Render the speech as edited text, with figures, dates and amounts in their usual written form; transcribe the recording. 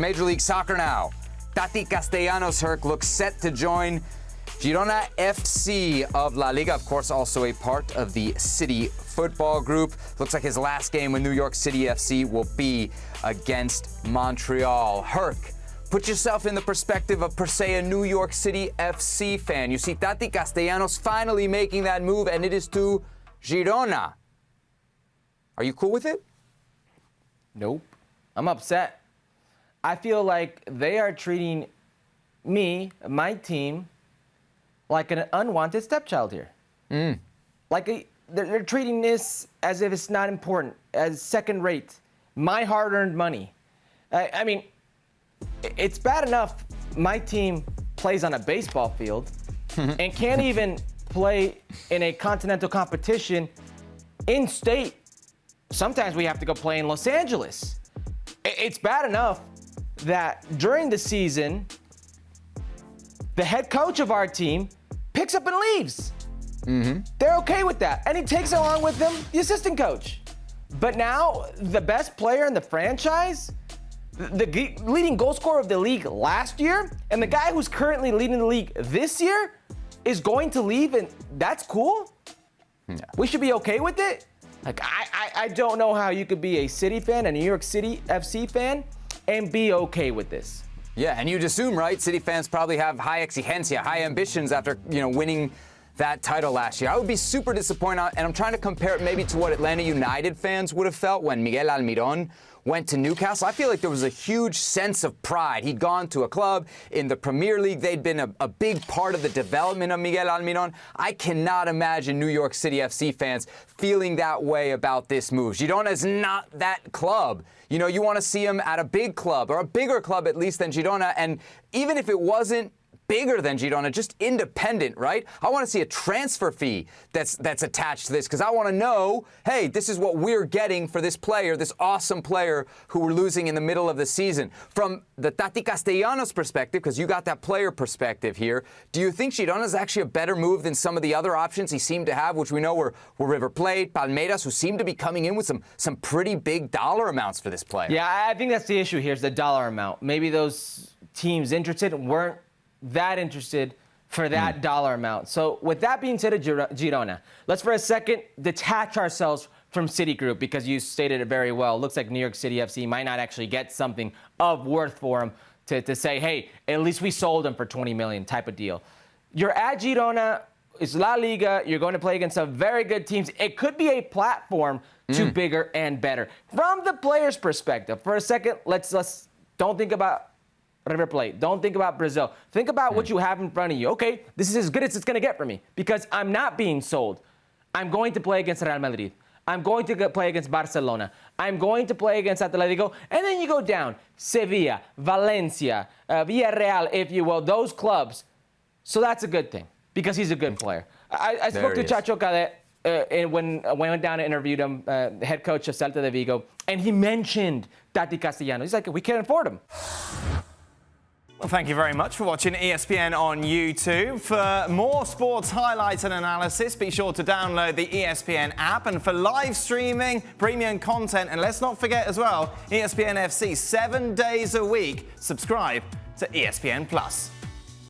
Major League Soccer now. Taty Castellanos, Herc, looks set to join Girona FC of LaLiga, of course, also a part of the City Football Group. Looks like his last game with New York City FC will be against Montreal. Herc, put yourself in the perspective of, per se, a New York City FC fan. You see Taty Castellanos finally making that move, and it is to Girona. Are you cool with it? Nope. I'm upset. I feel like they are treating me, my team, like an unwanted stepchild here. They're treating this as if it's not important, as second rate, my hard-earned money. I mean, it's bad enough my team plays on a baseball field and can't even play in a continental competition in state. Sometimes we have to go play in Los Angeles. It's bad enough that during the season, the head coach of our team picks up and leaves. They're okay with that. And he takes along with him the assistant coach. But now, the best player in the franchise, the leading goal scorer of the league last year, and the guy who's currently leading the league this year is going to leave, and that's cool? Yeah. We should be okay with it? Like, I don't know how you could be a City fan, a New York City FC fan, and be okay with this. Yeah, and you'd assume, right, City fans probably have high exigencia, high ambitions after, winning that title last year. I would be super disappointed, and I'm trying to compare it maybe to what Atlanta United fans would have felt when Miguel Almirón went to Newcastle. I feel like there was a huge sense of pride. He'd gone to a club in the Premier League. They'd been a big part of the development of Miguel Almirón. I cannot imagine New York City FC fans feeling that way about this move. Girona is not that club. You want to see him at a big club, or a bigger club at least than Girona, and even if it wasn't bigger than Girona, just independent, right? I want to see a transfer fee that's attached to this, because I want to know, hey, this is what we're getting for this player, this awesome player who we're losing in the middle of the season. From the Taty Castellanos perspective, because you got that player perspective here, do you think Girona is actually a better move than some of the other options he seemed to have, which we know were River Plate, Palmeiras, who seem to be coming in with some pretty big dollar amounts for this player? Yeah, I think that's the issue here, is the dollar amount. Maybe those teams interested weren't that interested for that dollar amount. So with that being said, Girona, let's for a second detach ourselves from Citigroup, because you stated it very well. It looks like New York City FC might not actually get something of worth for him to say, hey, at least we sold him for 20 million type of deal. You're at Girona, it's La Liga, you're going to play against some very good teams. It could be a platform to bigger and better. From the player's perspective, for a second, let's don't think about River Plate. Don't think about Brazil. Think about what you have in front of you. Okay, this is as good as it's going to get for me, because I'm not being sold. I'm going to play against Real Madrid. I'm going to play against Barcelona. I'm going to play against Atletico. And then you go down. Sevilla, Valencia, Villarreal, if you will, those clubs. So that's a good thing, because he's a good player. I spoke to Chacho Cadet when I went down and interviewed him, the head coach of Celta de Vigo, and he mentioned Taty Castellanos. He's like, we can't afford him. Well, thank you very much for watching ESPN on YouTube. For more sports highlights and analysis, be sure to download the ESPN app. And for live streaming, premium content, and let's not forget as well, ESPN FC 7 days a week. Subscribe to ESPN+.